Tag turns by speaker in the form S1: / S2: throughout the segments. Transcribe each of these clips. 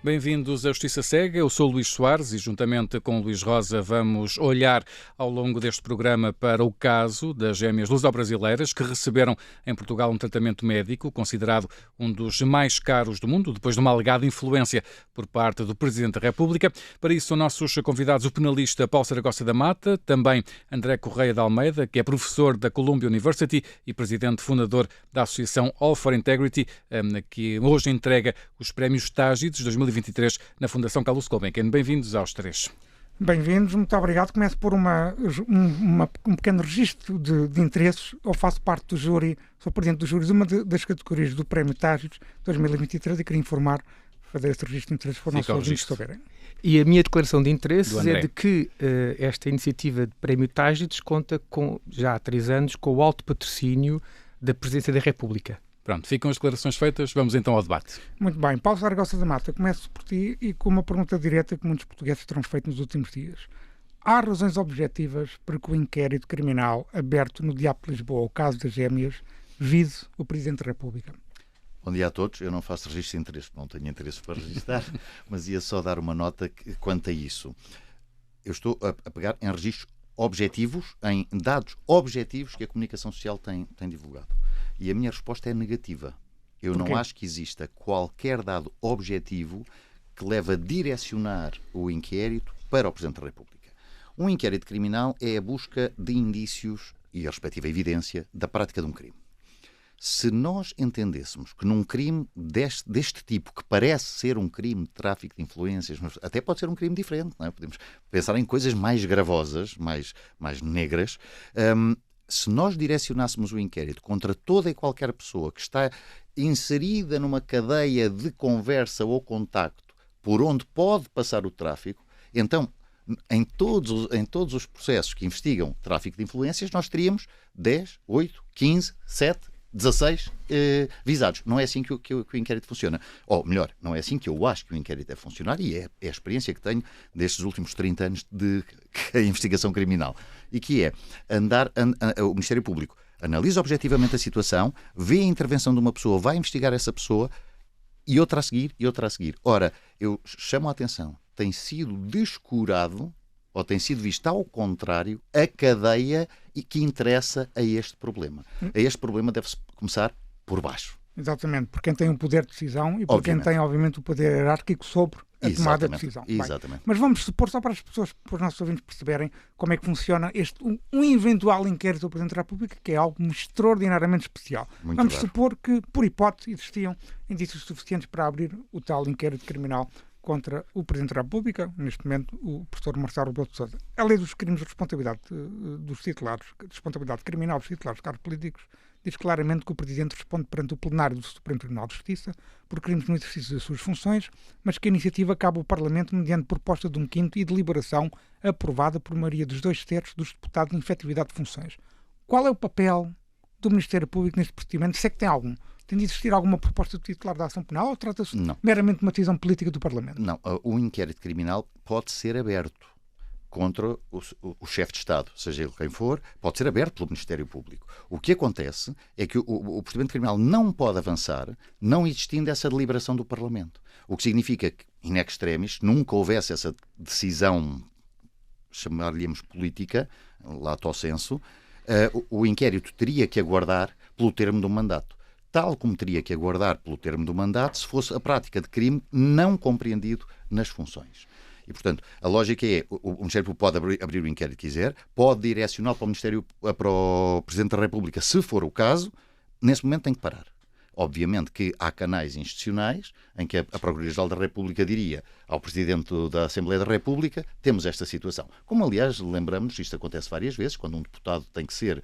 S1: Bem-vindos à Justiça Cega. Eu sou o Luís Soares e, juntamente com o Luís Rosa, vamos olhar ao longo deste programa para o caso das gêmeas luso-brasileiras que receberam em Portugal um tratamento médico considerado um dos mais caros do mundo, depois de uma alegada influência por parte do Presidente da República. Para isso são nossos convidados o penalista Paulo Saragossa da Mata, também André Correia de Almeida, que é professor da Columbia University e presidente fundador da Associação All for Integrity, que hoje entrega os prémios Tágides 2023 na Fundação Carlos Gulbenkian. Bem-vindos aos três.
S2: Bem-vindos, muito obrigado. Começo por um pequeno registro de interesses. Eu faço parte do júri, sou presidente do júri de uma das categorias do Prémio Tágides 2023 e queria informar, fazer esse registro de interesses para os nossos ouvintes saberem.
S3: E a minha declaração de interesses é de que esta iniciativa de Prémio Tágides conta já há 3 anos com o alto patrocínio da Presidência da República.
S1: Pronto, ficam as declarações feitas, vamos então ao debate.
S2: Muito bem, Paulo Saragossa da Mata, começo por ti e com uma pergunta direta que muitos portugueses terão feito nos últimos dias. Há razões objetivas para que o inquérito criminal aberto no Diabo de Lisboa, o caso das gêmeas, vise o Presidente da República?
S4: Bom dia a todos. Eu não faço registro de interesse, não tenho interesse para registrar, mas ia só dar uma nota quanto a isso. Eu estou a pegar em registros objetivos, em dados objetivos que a comunicação social tem divulgado. E a minha resposta é negativa. Eu não acho que exista qualquer dado objetivo que leve a direcionar o inquérito para o Presidente da República. Um inquérito criminal é a busca de indícios e a respectiva evidência da prática de um crime. Se nós entendêssemos que num crime deste tipo, que parece ser um crime de tráfico de influências, mas até pode ser um crime diferente, não é? Podemos pensar em coisas mais gravosas, mais negras. Se nós direcionássemos o inquérito contra toda e qualquer pessoa que está inserida numa cadeia de conversa ou contacto por onde pode passar o tráfico, então, em todos os processos que investigam tráfico de influências, nós teríamos 10, 8, 15, 7, 16 visados. Não é assim que o inquérito funciona. Ou melhor, não é assim que eu acho que o inquérito deve funcionar e é a experiência que tenho destes últimos 30 anos de investigação criminal. E que é o Ministério Público analisa objetivamente a situação, vê a intervenção de uma pessoa, vai investigar essa pessoa e outra a seguir, e outra a seguir. Ora, eu chamo a atenção, tem sido descurado ou tem sido vista ao contrário a cadeia que interessa a este problema. A este problema deve-se começar por baixo.
S2: Exatamente, por quem tem o poder de decisão e por quem tem, obviamente, o poder hierárquico sobre a tomada de decisão.
S4: Exatamente.
S2: Bem, mas vamos supor, só para as pessoas, para os nossos ouvintes perceberem como é que funciona um eventual inquérito do Presidente da República, que é algo extraordinariamente especial. Vamos supor que, por hipótese, existiam indícios suficientes para abrir o tal inquérito criminal contra o Presidente da República, neste momento o professor Marcelo Rebelo de Sousa. A lei dos crimes de responsabilidade dos titulares, de responsabilidade criminal dos titulares de cargos políticos, diz claramente que o Presidente responde perante o plenário do Supremo Tribunal de Justiça por crimes no exercício das suas funções, mas que a iniciativa cabe ao Parlamento mediante proposta de 1/5 e deliberação aprovada por maioria dos 2/3 dos deputados em efetividade de funções. Qual é o papel do Ministério Público neste procedimento? Se é que tem algum? Tem de existir alguma proposta do titular da ação penal ou trata-se meramente de uma decisão política do Parlamento?
S4: Não, o inquérito criminal pode ser aberto contra o chefe de Estado, seja ele quem for, pode ser aberto pelo Ministério Público. O que acontece é que o procedimento criminal não pode avançar não existindo essa deliberação do Parlamento. O que significa que, in extremis, nunca houvesse essa decisão, chamar-lhe-amos política, lato sensu, o inquérito teria que aguardar pelo termo do mandato. Tal como teria que aguardar pelo termo do mandato se fosse a prática de crime não compreendido nas funções. E, portanto, a lógica é, o Ministério Público pode abrir o inquérito que quiser, pode direcionar para o Presidente da República, se for o caso, nesse momento tem que parar. Obviamente que há canais institucionais em que a Procuradoria-Geral da República diria ao Presidente da Assembleia da República, temos esta situação. Como, aliás, lembramos, isto acontece várias vezes, quando um deputado tem que ser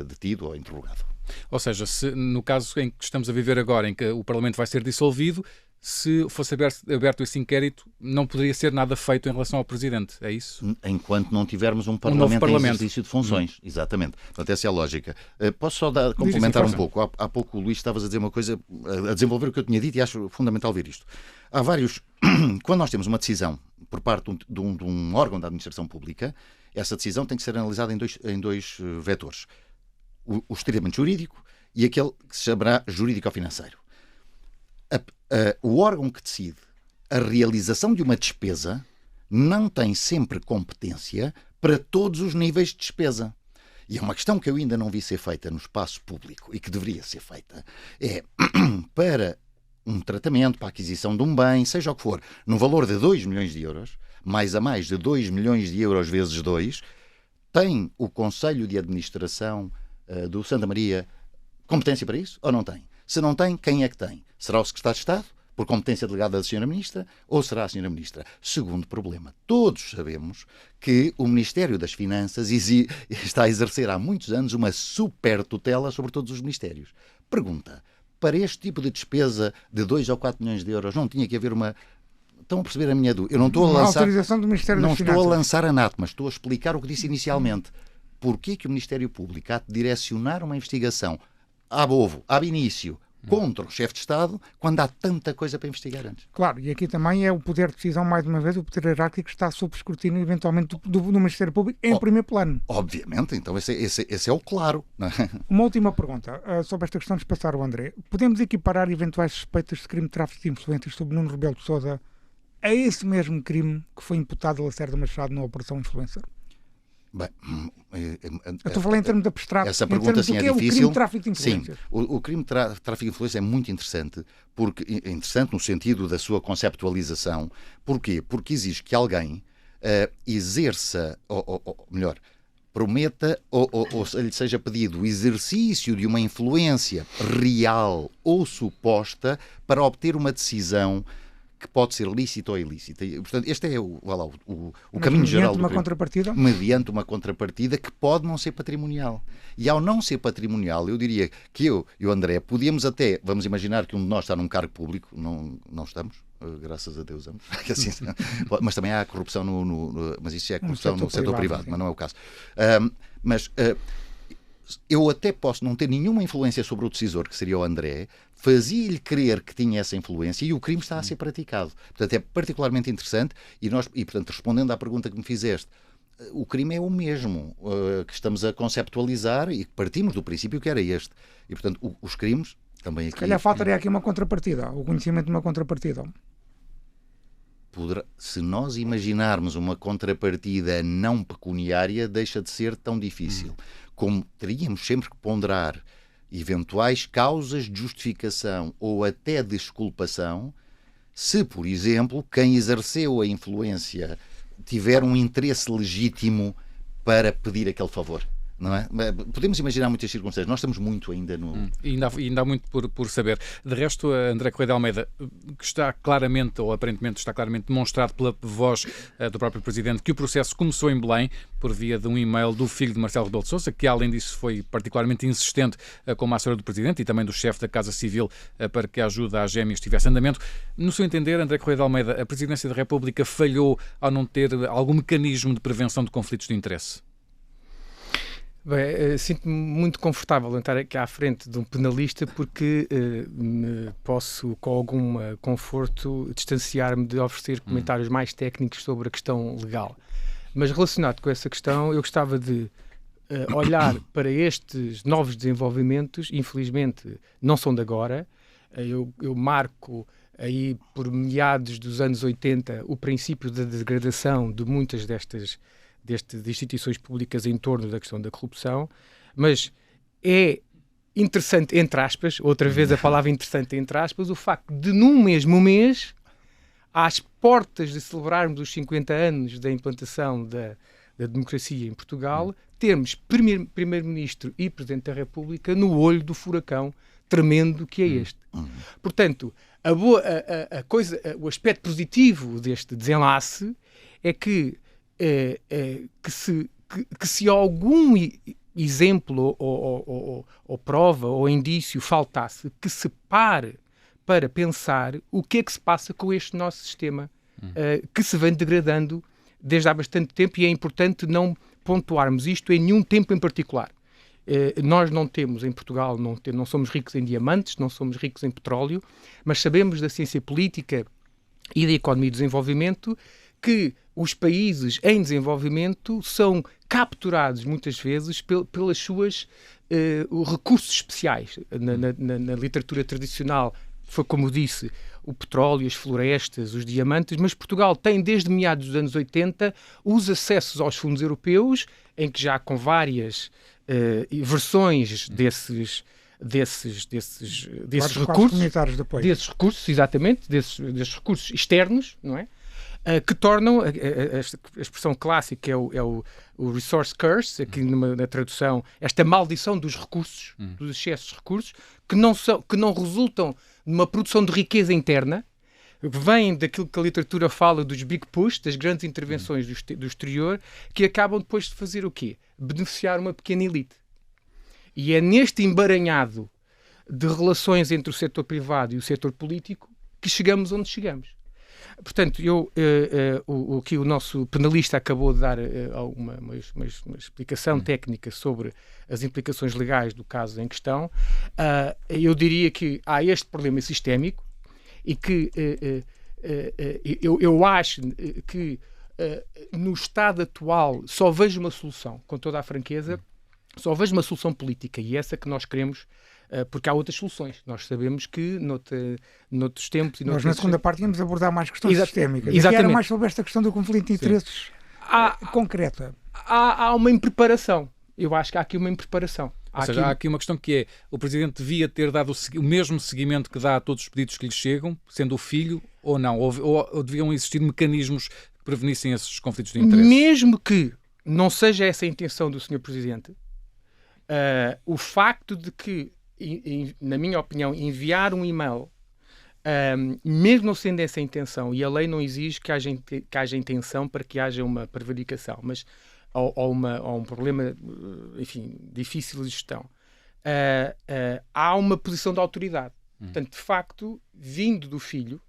S4: detido ou interrogado.
S1: Ou seja, se no caso em que estamos a viver agora, em que o Parlamento vai ser dissolvido, se fosse aberto esse inquérito, não poderia ser nada feito em relação ao Presidente, é isso?
S4: Enquanto não tivermos um Parlamento em exercício de funções. Exatamente. Portanto, essa é a lógica. Posso só complementar um pouco? Há pouco o Luís estavas a dizer uma coisa, a desenvolver o que eu tinha dito e acho fundamental ver isto. Há vários... Quando nós temos uma decisão por parte de um órgão da administração pública, essa decisão tem que ser analisada em dois vetores. O estritamente jurídico e aquele que se chamará jurídico-financeiro. O órgão que decide a realização de uma despesa não tem sempre competência para todos os níveis de despesa. E é uma questão que eu ainda não vi ser feita no espaço público e que deveria ser feita. É para um tratamento, para a aquisição de um bem, seja o que for, no valor de 2 milhões de euros, mais de 2 milhões de euros vezes 2, tem o Conselho de Administração do Santa Maria competência para isso ou não tem? Se não tem, quem é que tem? Será o Secretário de Estado, por competência delegada da Sra. Ministra, ou será a Sra. Ministra? Segundo problema, todos sabemos que o Ministério das Finanças está a exercer há muitos anos uma super tutela sobre todos os ministérios. Pergunta, para este tipo de despesa de 2 ou 4 milhões de euros não tinha que haver uma... Estão a perceber a minha dúvida? Eu não estou a lançar...
S2: autorização do Ministério das Finanças.
S4: Não estou a lançar anátemas, estou a explicar o que disse inicialmente. Porquê que o Ministério Público há de direcionar uma investigação ab início, contra o chefe de Estado, quando há tanta coisa para investigar antes?
S2: Claro, e aqui também é o poder de decisão, mais uma vez, o poder hierárquico que está sob escrutínio, eventualmente, do Ministério Público em primeiro plano.
S4: Obviamente, então esse é o claro. Não é?
S2: Uma última pergunta sobre esta questão de passar o André. Podemos equiparar eventuais suspeitas de crime de tráfico de influências sobre Nuno Rebelo de Sousa a esse mesmo crime que foi imputado a Lacerda Machado na Operação Influencer?
S4: Bem,
S2: eu estou a falar em termos de abstrato.
S4: Essa pergunta sim é difícil.
S2: O crime de tráfico de influências.
S4: Sim, o crime de tráfico de influências é muito interessante, é interessante no sentido da sua conceptualização. Porquê? Porque exige que alguém exerça, ou melhor, prometa ou lhe seja pedido o exercício de uma influência real ou suposta para obter uma decisão que pode ser lícita ou ilícita. E, portanto, este é o caminho geral do crime.
S2: Contrapartida?
S4: Mediante uma contrapartida que pode não ser patrimonial. E ao não ser patrimonial, eu diria que eu e o André podíamos até, vamos imaginar que um de nós está num cargo público, não estamos, graças a Deus, assim, mas também há corrupção mas isso é corrupção no setor privado, mas não é o caso. Eu até posso não ter nenhuma influência sobre o decisor, que seria o André, fazia-lhe crer que tinha essa influência e o crime está a ser praticado. Portanto, é particularmente interessante e, portanto, respondendo à pergunta que me fizeste, o crime é o mesmo que estamos a conceptualizar e partimos do princípio que era este. E, portanto, os crimes também aqui...
S2: Se calhar faltaria aqui uma contrapartida, o conhecimento de uma contrapartida.
S4: Se nós imaginarmos uma contrapartida não pecuniária, deixa de ser tão difícil. Como teríamos sempre que ponderar eventuais causas de justificação ou até desculpação, se, por exemplo, quem exerceu a influência tiver um interesse legítimo para pedir aquele favor. Não é? Podemos imaginar muitas circunstâncias. Nós estamos muito ainda no...
S1: E ainda há muito por saber. De resto, André Correia de Almeida, que está claramente, ou aparentemente está claramente demonstrado pela voz do próprio Presidente, que o processo começou em Belém por via de um e-mail do filho de Marcelo Rebelo de Sousa, que além disso foi particularmente insistente como a assessora do Presidente e também do chefe da Casa Civil para que a ajuda às gêmeas estivesse em andamento. No seu entender, André Correia de Almeida, a Presidência da República falhou ao não ter algum mecanismo de prevenção de conflitos de interesse?
S3: Bem, sinto-me muito confortável em estar aqui à frente de um penalista porque me posso, com algum conforto, distanciar-me de oferecer comentários mais técnicos sobre a questão legal. Mas relacionado com essa questão, eu gostava de olhar para estes novos desenvolvimentos. Infelizmente, não são de agora. Eu marco aí por meados dos anos 80 o princípio da degradação de muitas destas instituições públicas em torno da questão da corrupção, mas é interessante, entre aspas, outra vez a palavra interessante entre aspas, o facto de num mesmo mês, às portas de celebrarmos os 50 anos da implantação da democracia em Portugal, termos Primeiro-Ministro e Presidente da República no olho do furacão tremendo que é este. Portanto, o aspecto positivo deste desenlace é que se algum exemplo ou prova ou indício faltasse que se pare para pensar o que é que se passa com este nosso sistema que se vem degradando desde há bastante tempo, e é importante não pontuarmos isto em nenhum tempo em particular. Nós não temos em Portugal, não somos ricos em diamantes, não somos ricos em petróleo, mas sabemos da ciência política e da economia e desenvolvimento que os países em desenvolvimento são capturados muitas vezes pelas suas recursos especiais. Na literatura tradicional foi como disse, o petróleo, as florestas, os diamantes, mas Portugal tem desde meados dos anos 80 os acessos aos fundos europeus, em que já com várias versões desses recursos, exatamente, desses recursos externos, não é? Que tornam a expressão clássica é o resource curse, aqui na tradução, esta maldição dos recursos, dos excessos de recursos, que não resultam numa produção de riqueza interna, vêm daquilo que a literatura fala dos big push, das grandes intervenções do exterior, que acabam depois de fazer o quê? Beneficiar uma pequena elite. E é neste embaranhado de relações entre o setor privado e o setor político que chegamos onde chegamos. Portanto, o que o nosso penalista acabou de dar uma explicação técnica sobre as implicações legais do caso em questão, eu diria que há este problema sistémico e que eu acho que no estado atual só vejo uma solução, com toda a franqueza, só vejo uma solução política e essa que nós queremos, porque há outras soluções. Nós sabemos que noutros tempos...
S2: Nós na segunda parte íamos abordar mais questões sistémicas.
S3: Exatamente.
S2: Era mais sobre esta questão do conflito de interesses concreta.
S3: Há uma impreparação. Eu acho que há aqui uma impreparação.
S1: Ou seja, há aqui uma questão que é, o Presidente devia ter dado o mesmo seguimento que dá a todos os pedidos que lhe chegam, sendo o filho, ou não? Ou deviam existir mecanismos que prevenissem esses conflitos de interesse?
S3: Mesmo que não seja essa a intenção do Sr. Presidente, o facto de que, na minha opinião, enviar um e-mail, mesmo não sendo essa a intenção, e a lei não exige que haja intenção para que haja uma prevaricação, mas ou um problema, enfim, difícil de gestão, há uma posição de autoridade. Portanto, de facto, vindo do filho,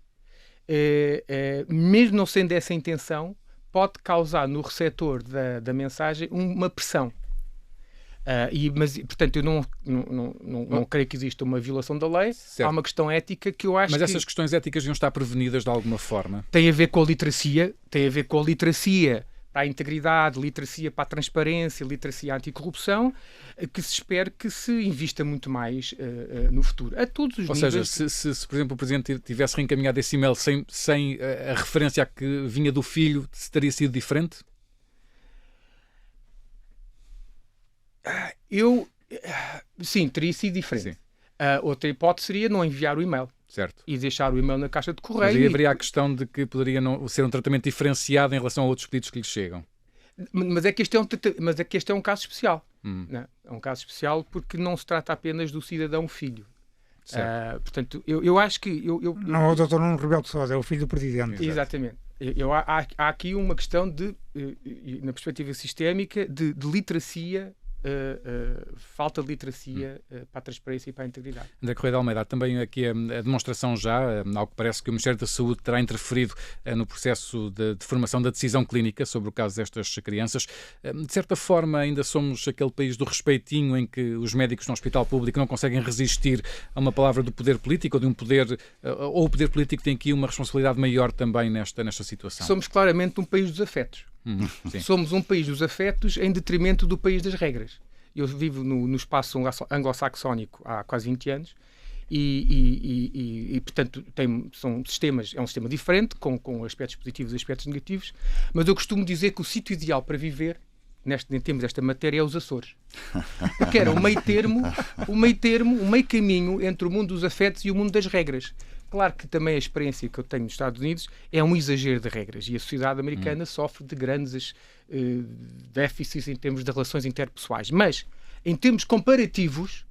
S3: mesmo não sendo essa a intenção, pode causar no receptor da mensagem uma pressão. Mas, portanto, eu não creio que exista uma violação da lei. Certo. Há uma questão ética que eu acho
S1: Mas essas questões éticas deviam estar prevenidas de alguma forma?
S3: Tem a ver com a literacia, para a integridade, literacia para a transparência, literacia anticorrupção, que se espera que se invista muito mais no futuro. A todos os níveis.
S1: Ou seja, se, por exemplo, o Presidente tivesse reencaminhado esse e-mail sem a referência a que vinha do filho, teria sido diferente?
S3: Sim, teria sido diferente. Outra hipótese seria não enviar o e-mail.
S1: Certo.
S3: E deixar o e-mail na caixa de correio.
S1: Mas aí haveria a questão de que poderia não ser um tratamento diferenciado em relação a outros pedidos que lhe chegam.
S3: Mas é que este é um caso especial. Né? É um caso especial porque não se trata apenas do cidadão filho. Portanto, eu acho que...
S2: Não é o Dr. Nuno Rebelo de Sousa, é o filho do Presidente.
S3: Exatamente. Há aqui uma questão na perspectiva sistémica, de literacia, falta de literacia para a transparência e para a integridade.
S1: André Correia de Almeida, também aqui a demonstração já, ao que parece que o Ministério da Saúde terá interferido no processo de formação da decisão clínica sobre o caso destas crianças. De certa forma, ainda somos aquele país do respeitinho em que os médicos no hospital público não conseguem resistir a uma palavra do poder político ou de um poder, ou o poder político tem aqui uma responsabilidade maior também nesta situação?
S3: Somos claramente um país dos afetos. Somos um país dos afetos em detrimento do país das regras. Eu vivo no espaço anglo-saxónico há quase 20 anos e portanto, são sistemas, é um sistema diferente, com aspectos positivos e aspectos negativos, mas eu costumo dizer que o sítio ideal para viver, em termos desta matéria, é os Açores. Porque era um meio caminho entre o mundo dos afetos e o mundo das regras. Claro que também a experiência que eu tenho nos Estados Unidos é um exagero de regras e a sociedade americana sofre de grandes déficits em termos de relações interpessoais. Mas, em termos comparativos,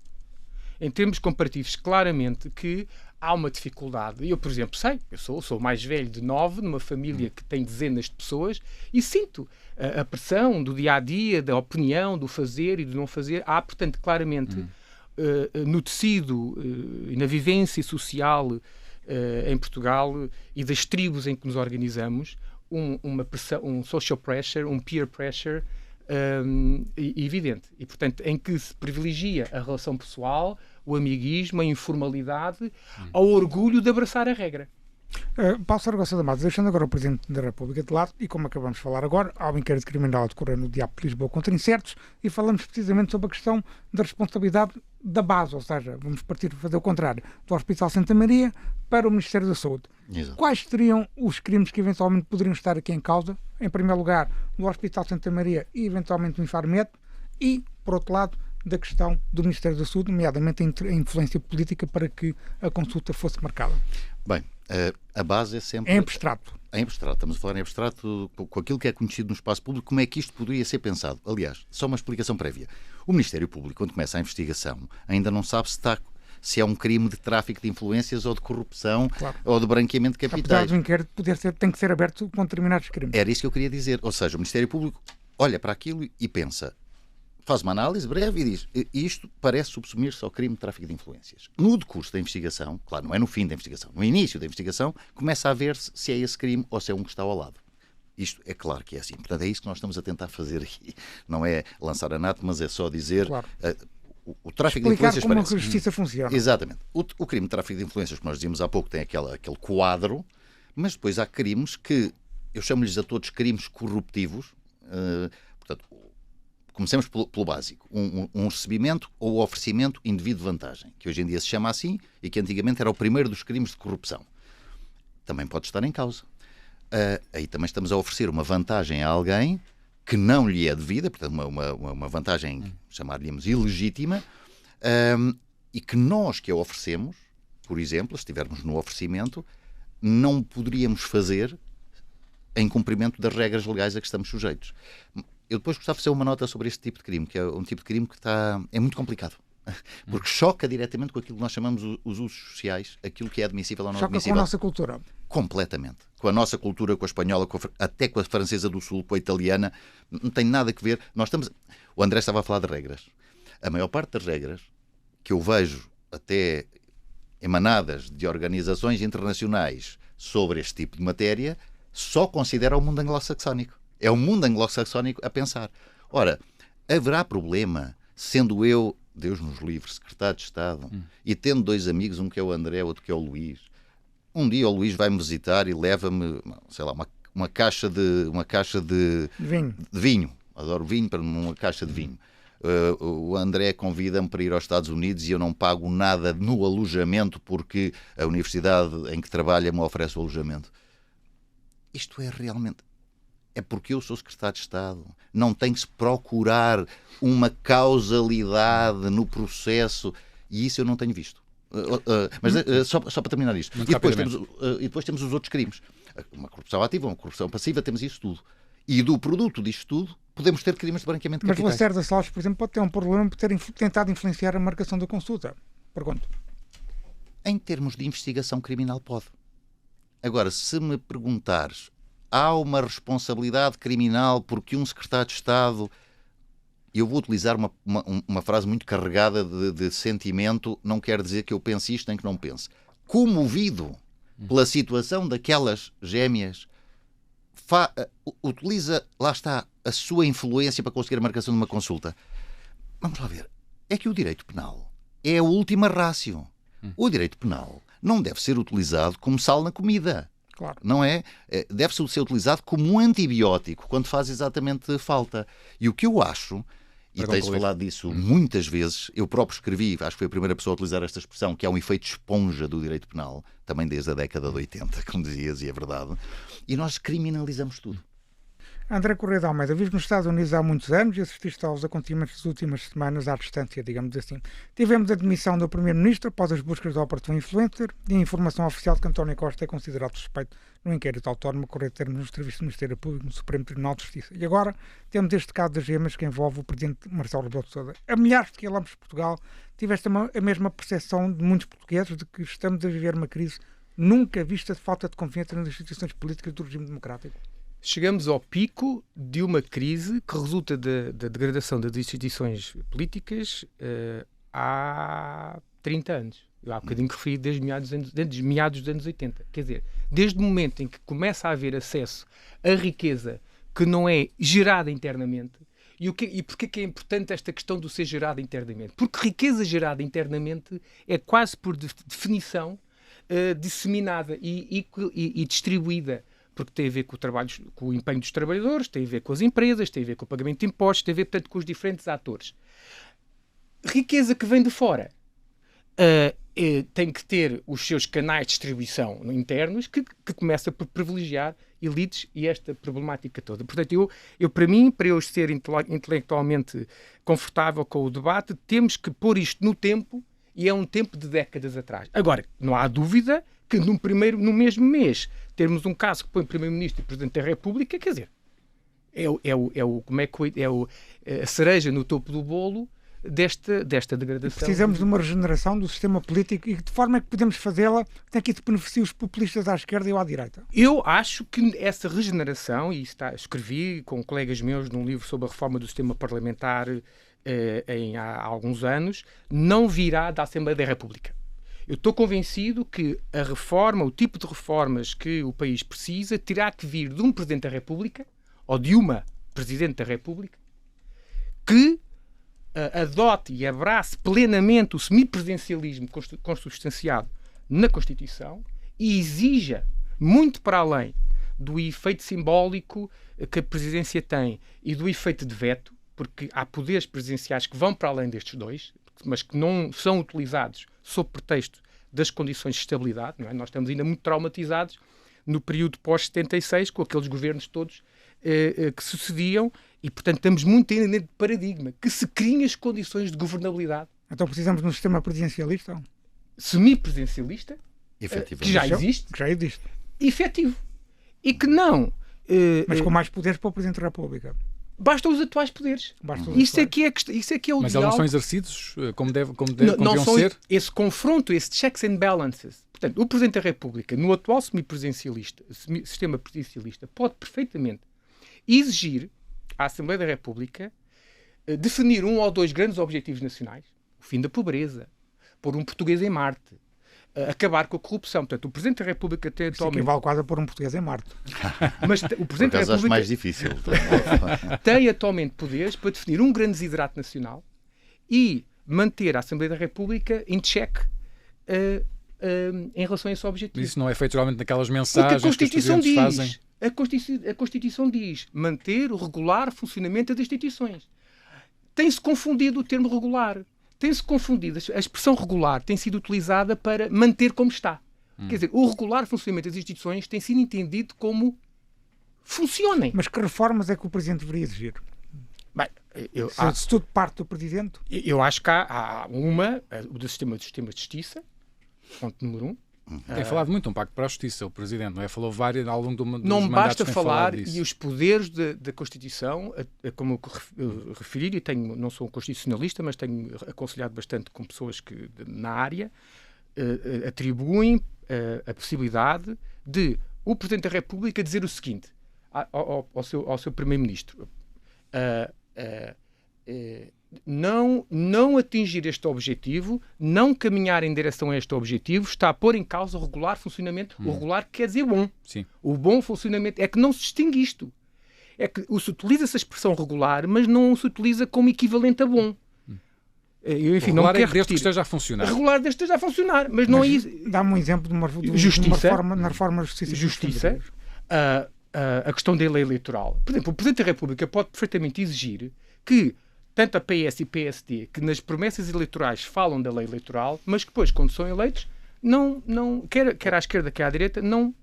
S3: claramente que há uma dificuldade. Eu, por exemplo, eu sou o mais velho de 9, numa família que tem dezenas de pessoas e sinto a pressão do dia-a-dia, da opinião, do fazer e do não fazer. Há, portanto, claramente no tecido e na vivência social em Portugal e das tribos em que nos organizamos, uma pressão, um social pressure, um peer pressure evidente. E, portanto, em que se privilegia a relação pessoal, o amiguismo, a informalidade, ao orgulho de abraçar a regra.
S2: Paulo Saragossa da Mata, deixando agora o Presidente da República de lado, e como acabamos de falar agora, há um inquérito criminal a decorrer no Diabo de Lisboa contra incertos, e falamos precisamente sobre a questão da responsabilidade da base, ou seja, vamos partir fazer o contrário, do Hospital Santa Maria para o Ministério da Saúde.
S4: Exato.
S2: Quais seriam os crimes que eventualmente poderiam estar aqui em causa? Em primeiro lugar, do Hospital Santa Maria e eventualmente do Infarmed, e, por outro lado, da questão do Ministério da Saúde, nomeadamente a influência política para que a consulta fosse marcada.
S4: Bem, a base é sempre...
S2: É abstrato.
S4: Em abstrato, estamos a falar em abstrato com aquilo que é conhecido no espaço público, como é que isto poderia ser pensado. Aliás, só uma explicação prévia. O Ministério Público, quando começa a investigação, ainda não sabe se é um crime de tráfico de influências ou de corrupção,
S2: claro,
S4: ou de branqueamento de capitais.
S2: Apesar do inquérito tem que ser aberto com determinados crimes.
S4: Era isso que eu queria dizer. Ou seja, o Ministério Público olha para aquilo e pensa, faz uma análise breve e diz, isto parece subsumir-se ao crime de tráfico de influências. No decurso da investigação, claro, não é no fim da investigação, no início da investigação, começa a ver-se se é esse crime ou se é um que está ao lado. Isto é claro que é assim. Portanto, é isso que nós estamos a tentar fazer aqui. Não é lançar anátemas, é só dizer...
S2: Claro.
S4: O tráfico
S2: explicar
S4: de influências
S2: como
S4: parece...
S2: a justiça funciona.
S4: Exatamente. O crime de tráfico de influências, que nós dizíamos há pouco, tem aquele quadro, mas depois há crimes que, eu chamo-lhes a todos crimes corruptivos. Portanto, comecemos pelo básico. Um recebimento ou oferecimento indevido de vantagem, que hoje em dia se chama assim e que antigamente era o primeiro dos crimes de corrupção. Também pode estar em causa. Aí também estamos a oferecer uma vantagem a alguém que não lhe é devida, portanto uma vantagem, chamar-lhe-nos ilegítima, e que nós que a oferecemos, por exemplo, se estivermos no oferecimento, não poderíamos fazer em cumprimento das regras legais a que estamos sujeitos. Eu depois gostava de fazer uma nota sobre este tipo de crime, que é um tipo de crime que é muito complicado. Porque choca diretamente com aquilo que nós chamamos os usos sociais, aquilo que é admissível ou não admissível.
S2: Choca com a nossa cultura.
S4: Completamente. Com a nossa cultura, com a espanhola, até com a francesa do Sul, com a italiana, não tem nada a ver. O André estava a falar de regras. A maior parte das regras que eu vejo até emanadas de organizações internacionais sobre este tipo de matéria só considera o mundo anglo-saxónico. É o mundo anglo-saxónico a pensar. Ora, haverá problema sendo eu, Deus nos livre, secretário de Estado, e tendo dois amigos, um que é o André, outro que é o Luís. Um dia o Luís vai-me visitar e leva-me, sei lá, uma caixa de vinho. Adoro vinho, para uma caixa de vinho. O André convida-me para ir aos Estados Unidos e eu não pago nada no alojamento porque a universidade em que trabalha me oferece o alojamento. Isto é realmente... É porque eu sou secretário de Estado. Não tem que se procurar uma causalidade no processo e isso eu não tenho visto. Mas só para terminar isto. E depois temos os outros crimes. Uma corrupção ativa, uma corrupção passiva, temos isso tudo. E do produto disto tudo, podemos ter crimes de branqueamento de capitais.
S2: Mas o Lacerda Salles, por exemplo, pode ter um problema por ter tentado influenciar a marcação da consulta. Pergunto.
S4: Em termos de investigação criminal, pode. Agora, se me perguntares, há uma responsabilidade criminal porque um secretário de Estado... Eu vou utilizar uma frase muito carregada de sentimento, não quer dizer que eu pense isto nem que não pense. Comovido pela situação daquelas gêmeas, utiliza, lá está, a sua influência para conseguir a marcação de uma consulta. Vamos lá ver. É que o direito penal é a última ratio. O direito penal não deve ser utilizado como sal na comida.
S2: Claro.
S4: Não é? Deve ser utilizado como um antibiótico quando faz exatamente falta. E o que eu acho, e tens falado disso muitas vezes, eu próprio escrevi, acho que foi a primeira pessoa a utilizar esta expressão, que é um efeito esponja do direito penal, também desde a década de 80, como dizias, e é verdade, e nós criminalizamos tudo.
S2: André Correia de Almeida, vive nos Estados Unidos há muitos anos e assististe aos acontecimentos das últimas semanas à distância, digamos assim. Tivemos a demissão do Primeiro-Ministro após as buscas do oportuno influencer e a informação oficial de que António Costa é considerado suspeito no inquérito autónomo a correr termos no Serviço do Ministério Público no Supremo Tribunal de Justiça. E agora temos este caso das gemas que envolve o Presidente Marcelo Rebelo de Sousa. A milhares de quilómetros de Portugal, tiveste a mesma percepção de muitos portugueses de que estamos a viver uma crise nunca vista de falta de confiança nas instituições políticas do regime democrático?
S3: Chegamos ao pico de uma crise que resulta da degradação das instituições políticas há 30 anos. Eu há bocadinho referi desde meados dos anos 80. Quer dizer, desde o momento em que começa a haver acesso a riqueza que não é gerada internamente. E porquê que é importante esta questão do ser gerada internamente? Porque riqueza gerada internamente é quase por definição disseminada e distribuída, porque tem a ver com o trabalho, com o empenho dos trabalhadores, tem a ver com as empresas, tem a ver com o pagamento de impostos, tem a ver, portanto, com os diferentes atores. Riqueza que vem de fora tem que ter os seus canais de distribuição internos que começa por privilegiar elites e esta problemática toda. Portanto, para mim, para eu ser intelectualmente confortável com o debate, temos que pôr isto no tempo, e é um tempo de décadas atrás. Agora, não há dúvida que no mesmo mês termos um caso que põe Primeiro-Ministro e Presidente da República, quer dizer, a cereja no topo do bolo desta degradação.
S2: Precisamos de uma regeneração do sistema político, e de forma é que podemos fazê-la tem que beneficiar os populistas à esquerda e à direita.
S3: Eu acho que essa regeneração, e escrevi com colegas meus num livro sobre a reforma do sistema parlamentar há alguns anos, não virá da Assembleia da República. Eu estou convencido que a reforma, o tipo de reformas que o país precisa, terá que vir de um Presidente da República ou de uma Presidente da República que adote e abrace plenamente o semipresidencialismo consubstanciado na Constituição e exija, muito para além do efeito simbólico que a presidência tem e do efeito de veto, porque há poderes presidenciais que vão para além destes dois, mas que não são utilizados sob pretexto das condições de estabilidade, não é? Nós estamos ainda muito traumatizados no período pós-76, com aqueles governos todos que sucediam, e, portanto, estamos muito ainda dentro de paradigma, que se criem as condições de governabilidade.
S2: Então precisamos de um sistema presidencialista?
S3: Semipresidencialista, que já existe. Efetivo. E que não...
S2: mas com mais poderes para o Presidente da República.
S3: Bastam os atuais poderes. Isso é que é o
S1: Mas
S3: diálogo.
S1: eles não são exercidos como deviam ser?
S3: Esse confronto, esse checks and balances. Portanto, o Presidente da República, no atual sistema presidencialista, pode perfeitamente exigir à Assembleia da República definir um ou dois grandes objetivos nacionais: o fim da pobreza, pôr um português em Marte, acabar com a corrupção. Portanto, o Presidente da República tem atualmente...
S2: Isso equivale quase a pôr um português em Marte.
S3: Mas o Presidente da República
S4: acho mais difícil.
S3: tem atualmente poderes para definir um grande desiderato nacional e manter a Assembleia da República em cheque em relação a esse objetivo.
S1: Mas isso não é feito geralmente naquelas mensagens que os presidentes fazem?
S3: A Constituição diz manter o regular funcionamento das instituições. Tem-se confundido o termo regular. Tem-se confundido. A expressão regular tem sido utilizada para manter como está. Quer dizer, o regular funcionamento das instituições tem sido entendido como funcionem.
S2: Mas que reformas é que o Presidente deveria exigir?
S3: Bem,
S2: se tudo parte do Presidente?
S3: Eu acho que há uma, o do sistema de Justiça, ponto número 1.
S1: Tem falado muito um pacto para a Justiça, o Presidente, não é? Falou vários ao longo dos mandatos.
S3: Não basta falar, e os poderes da Constituição, como eu referi, e não sou um constitucionalista, mas tenho aconselhado bastante com pessoas que na área atribuem a possibilidade de o Presidente da República dizer o seguinte ao seu Primeiro-Ministro: não atingir este objetivo, não caminhar em direção a este objetivo, está a pôr em causa o regular funcionamento. O regular quer dizer bom.
S1: Sim.
S3: O bom funcionamento é que não se distingue isto. É que se utiliza essa expressão regular, mas não se utiliza como equivalente a bom. Eu, enfim,
S1: regular
S3: não quero
S1: desde que esteja a funcionar.
S3: Regular desde que esteja a funcionar, mas não é isso.
S2: Dá-me um exemplo de uma reforma na reforma da Justiça.
S3: Justiça. A questão da lei eleitoral. Por exemplo, o Presidente da República pode perfeitamente exigir que tanto a PS e PSD, que nas promessas eleitorais falam da lei eleitoral, mas que depois, quando são eleitos, quer à esquerda, quer à direita, não...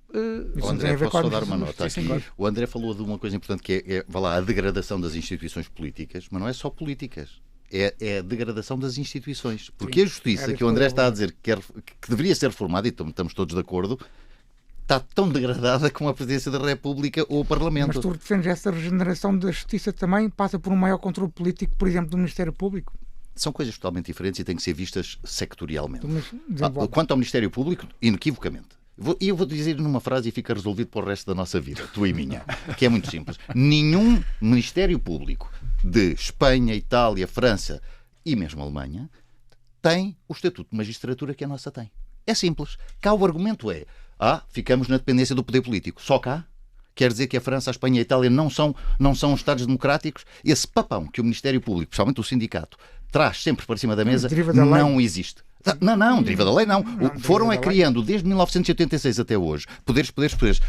S4: O André, posso só dar uma nota aqui? O André falou de uma coisa importante, que é a degradação das instituições políticas, mas não é só políticas. É a degradação das instituições. Porque a justiça, que o André está a dizer que deveria ser reformada, e estamos todos de acordo, está tão degradada como a Presidência da República ou o Parlamento.
S2: Mas tu defendes essa regeneração da justiça também passa por um maior controle político, por exemplo, do Ministério Público?
S4: São coisas totalmente diferentes e têm que ser vistas sectorialmente.
S2: Então,
S4: Quanto ao Ministério Público, inequivocamente. Eu vou dizer numa frase e fica resolvido para o resto da nossa vida, tua e minha, que é muito simples. Nenhum Ministério Público de Espanha, Itália, França e mesmo Alemanha tem o estatuto de magistratura que a nossa tem. É simples. Cá o argumento é: ficamos na dependência do poder político. Só cá? Quer dizer que a França, a Espanha e a Itália não são Estados democráticos? Esse papão que o Ministério Público, principalmente o sindicato, traz sempre para cima da mesa, não existe. Não, deriva da lei não. Foram criando, desde 1986 até hoje, poderes.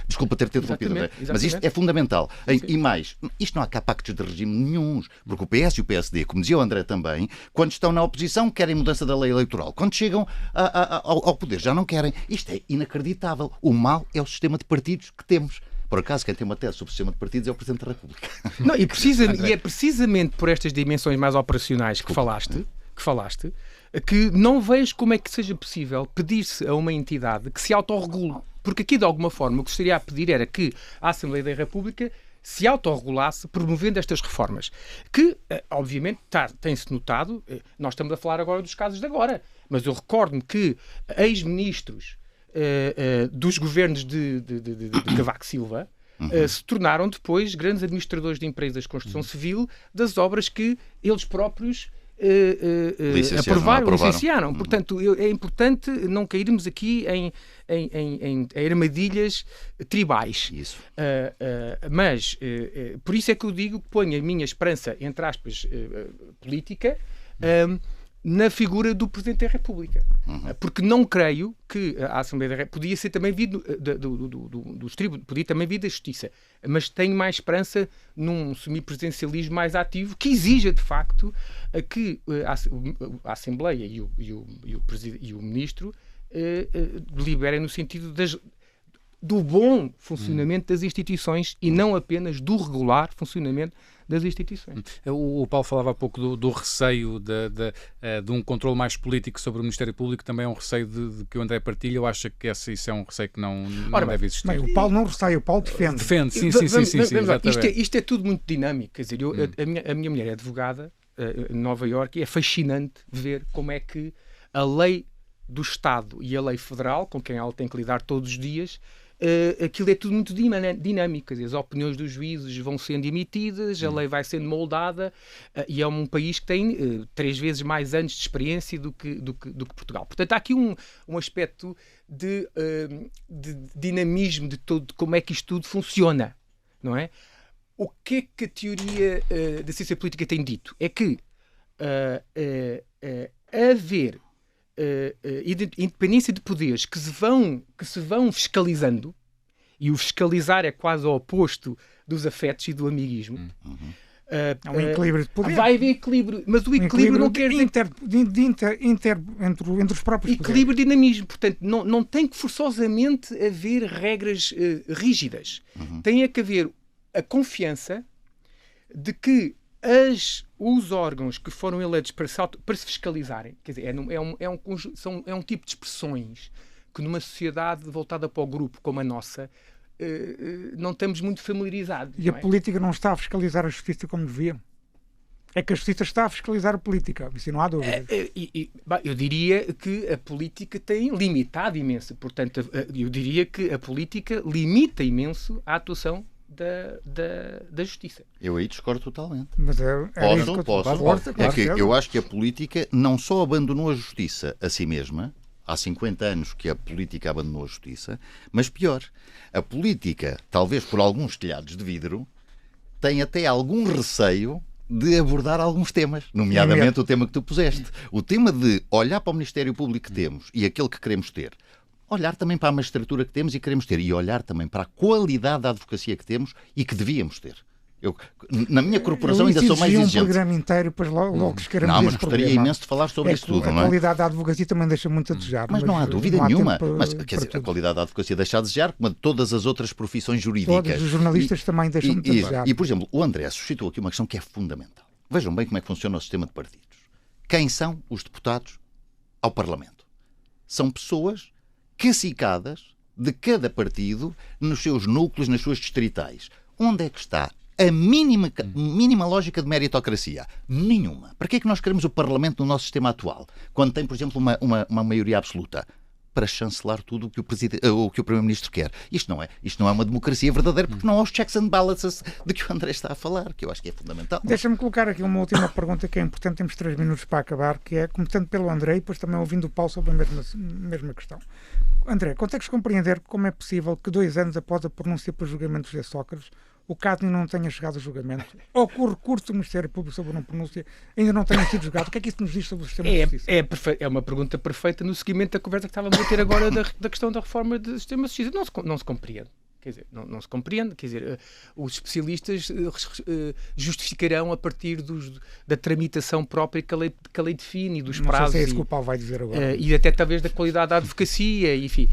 S4: Desculpa ter-te interrompido, André, mas isto é fundamental. E mais, isto não há cá pactos de regime nenhuns, porque o PS e o PSD, como dizia o André também, quando estão na oposição querem mudança da lei eleitoral. Quando chegam ao poder já não querem. Isto é inacreditável. O mal é o sistema de partidos que temos. Por acaso, quem tem uma tese sobre o sistema de partidos é o Presidente da República.
S3: Não, e é precisamente por estas dimensões mais operacionais que falaste, que não vejo como é que seja possível pedir-se a uma entidade que se autorregule. Porque aqui, de alguma forma, o que estaria a pedir era que a Assembleia da República se autorregulasse promovendo estas reformas. Que, obviamente, tem-se notado, nós estamos a falar agora dos casos de agora, mas eu recordo-me que ex-ministros dos governos de Cavaco Silva se tornaram depois grandes administradores de empresas de construção civil das obras que eles próprios aprovaram, licenciaram. Portanto, é importante não cairmos aqui em armadilhas tribais.
S4: Isso.
S3: Mas, por isso é que eu digo que ponho a minha esperança, entre aspas, política, na figura do Presidente da República. Porque não creio que a Assembleia da República podia ser também vindo dos tribunos, podia também vir da Justiça, mas tenho mais esperança num semipresidencialismo mais ativo que exija, de facto, que a Assembleia e o Ministro deliberem no sentido do bom funcionamento das instituições e não apenas do regular funcionamento das instituições.
S1: O Paulo falava há pouco do receio de um controle mais político sobre o Ministério Público, também é um receio de que o André partilha. Eu acho que isso é um receio que não deve existir.
S2: Bem, o Paulo não receia, o Paulo defende.
S1: Sim,
S3: isto é tudo muito dinâmico. Quer dizer, a minha mulher é advogada em Nova Iorque e é fascinante ver como é que a lei do Estado e a lei federal, com quem ela tem que lidar todos os dias, aquilo é tudo muito dinâmico. Quer dizer, as opiniões dos juízes vão sendo emitidas, a lei vai sendo moldada, e é um país que tem 3 vezes mais anos de experiência do que Portugal. Portanto, há aqui um aspecto de dinamismo de como é que isto tudo funciona, não é? O que é que a teoria da ciência política tem dito? É que haver independência de poderes que se vão fiscalizando, e o fiscalizar é quase o oposto dos afetos e do amiguismo.
S2: É um equilíbrio de poder.
S3: Vai haver equilíbrio, mas o equilíbrio não quer dizer
S2: entre os próprios
S3: equilíbrio
S2: poderes.
S3: Dinamismo. Portanto, não tem que forçosamente haver regras rígidas. Tem é que haver a confiança de que os órgãos que foram eleitos para se fiscalizarem, quer dizer, é um tipo de expressões que numa sociedade voltada para o grupo como a nossa não estamos muito familiarizados.
S2: E a política não está a fiscalizar a justiça como devia? É que a justiça está a fiscalizar a política, isso não há dúvida.
S3: Eu diria que a política tem limitado imenso. Portanto, eu diria que a política limita imenso a atuação da justiça.
S4: Eu aí discordo totalmente.
S2: Mas
S4: posso. É que eu acho que a política não só abandonou a justiça a si mesma, há 50 anos que a política abandonou a justiça, mas pior, a política, talvez por alguns telhados de vidro, tem até algum receio de abordar alguns temas, nomeadamente o tema que tu puseste. O tema de olhar para o Ministério Público que temos e aquele que queremos ter, olhar também para a magistratura que temos e queremos ter, e olhar também para a qualidade da advocacia que temos e que devíamos ter. Na minha corporação ainda sou mais exigente.
S2: Um programa inteiro, depois logo esqueremos.
S4: Não, mas gostaria imenso de falar sobre isso tudo.
S2: A qualidade da advocacia também deixa muito a desejar.
S4: Mas não há dúvida nenhuma. Mas, quer dizer, a qualidade da advocacia deixa a desejar, como de todas as outras profissões jurídicas.
S2: Todos os jornalistas também deixam muito a desejar.
S4: E, por exemplo, o André suscitou aqui uma questão que é fundamental. Vejam bem como é que funciona o sistema de partidos. Quem são os deputados ao Parlamento? São pessoas cacicadas de cada partido nos seus núcleos, nas suas distritais. Onde é que está a mínima lógica de meritocracia? Nenhuma. Para que é que nós queremos o Parlamento no nosso sistema atual? Quando tem, por exemplo, uma maioria absoluta? Para chancelar tudo o que o Primeiro-Ministro quer. Isto não é uma democracia verdadeira, porque não há os checks and balances de que o André está a falar, que eu acho que é fundamental.
S2: Deixa-me colocar aqui uma última pergunta que é importante, temos 3 minutos para acabar, que é, começando pelo André e depois também ouvindo o Paulo sobre a mesma questão. André, consegues compreender como é possível que 2 anos após a pronúncia por julgamento de José Sócrates, o caso ainda não tenha chegado a julgamento, ou que o recurso do Ministério Público sobre a não pronúncia ainda não tenha sido julgado. O que é que isso nos diz sobre o sistema de justiça?
S3: É uma pergunta perfeita no seguimento da conversa que estávamos a ter agora da questão da reforma do sistema de justiça. Não se compreende. Quer dizer, não se compreende. Quer dizer, os especialistas justificarão a partir da tramitação própria que a lei define, e dos prazos.
S2: Não sei se é isso que o Paulo vai dizer agora.
S3: E até talvez da qualidade da advocacia, enfim.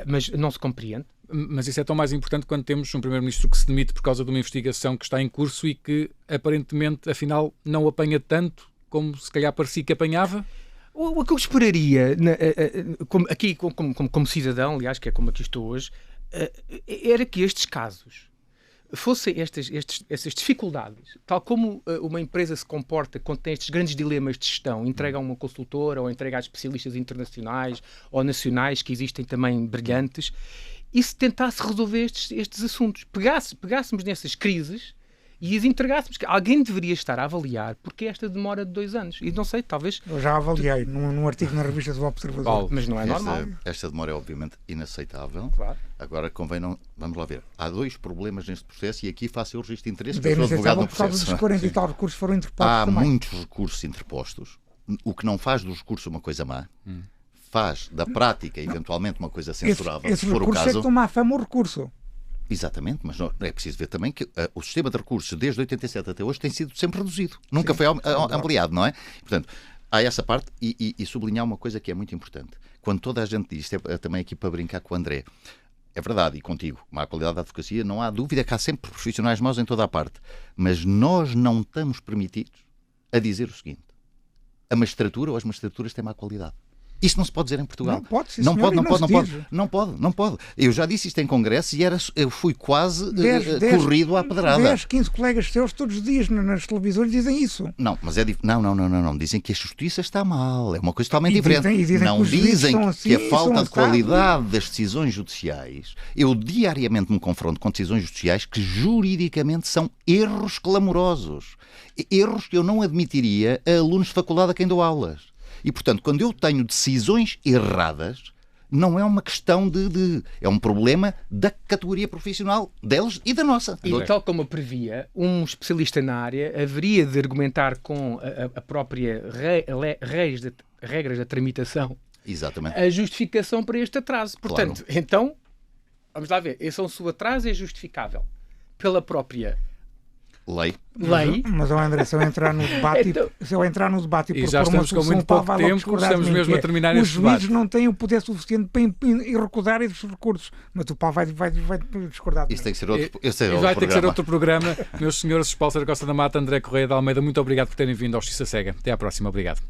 S3: Mas não se compreende.
S1: Mas isso é tão mais importante quando temos um primeiro-ministro que se demite por causa de uma investigação que está em curso e que, aparentemente, afinal, não apanha tanto como se calhar parecia que apanhava?
S3: O que eu esperaria, aqui como cidadão, aliás, que é como aqui estou hoje, era que estes casos fossem estas dificuldades, tal como uma empresa se comporta quando tem estes grandes dilemas de gestão, entrega a uma consultora ou entrega a especialistas internacionais ou nacionais que existem também brilhantes, e se tentasse resolver estes assuntos, pegássemos nessas crises e as entregássemos. Alguém deveria estar a avaliar porque esta demora de 2 anos. E não sei, talvez...
S2: Eu já avaliei num artigo na revista do Observador.
S1: Paulo,
S3: mas não é normal.
S4: Esta demora é obviamente inaceitável.
S3: Claro.
S4: Agora convém não... Vamos lá ver. Há 2 problemas neste processo e aqui faço o registro de interesse,
S2: Bem,
S4: que eu sou advogado no
S2: por causa
S4: processo.
S2: dos 40 e tal recursos foram interpostos
S4: Há
S2: também.
S4: muitos recursos interpostos, o que não faz dos recursos uma coisa má. Faz da prática, eventualmente, uma coisa censurável,
S2: Esse
S4: se for o
S2: recurso é que
S4: caso.
S2: tem má fama o recurso.
S4: Exatamente, mas não, é preciso ver também que o sistema de recursos, desde 87 até hoje, tem sido sempre reduzido. Nunca foi ampliado, não é? Portanto, há essa parte e sublinhar uma coisa que é muito importante. Quando toda a gente diz, isto é também aqui para brincar com o André, é verdade, e contigo, má qualidade da advocacia, não há dúvida que há sempre profissionais maus em toda a parte. Mas nós não estamos permitidos a dizer o seguinte: a magistratura ou as magistraturas têm má qualidade. Isto não se pode dizer em Portugal.
S2: Não pode, sim,
S4: não
S2: senhor,
S4: pode. Não pode. Eu já disse isto em congresso e eu fui quase corrido à pedrada.
S2: 10, 15 colegas seus todos os dias nas televisões dizem isso.
S4: Não, mas é não. Dizem que a justiça está mal. É uma coisa totalmente diferente.
S2: Dizem
S4: não dizem
S2: que
S4: a falta de qualidade das decisões judiciais. Eu diariamente me confronto com decisões judiciais que juridicamente são erros clamorosos. Erros que eu não admitiria a alunos de faculdade a quem dou aulas. E, portanto, quando eu tenho decisões erradas, não é uma questão é um problema da categoria profissional deles e da nossa.
S3: E tal como eu previa, um especialista na área haveria de argumentar com a própria regras da tramitação.
S4: Exatamente.
S3: A justificação para este atraso. Portanto,
S4: claro.
S3: Então, vamos lá ver, esse atraso é justificável pela própria lei.
S2: Mas André, se eu entrar no debate
S1: e já estamos com muito pouco tempo, estamos mesmo a terminar este debate.
S2: Os juízes não têm o poder suficiente para recuar esses recursos, mas o Paulo vai discordar.
S4: Isso tem que ser outro,
S1: vai ter que ser outro programa. Meus senhores, Paulo Saragossa da Mata, André Correia de Almeida, muito obrigado por terem vindo ao Justiça Cega. Até à próxima. Obrigado.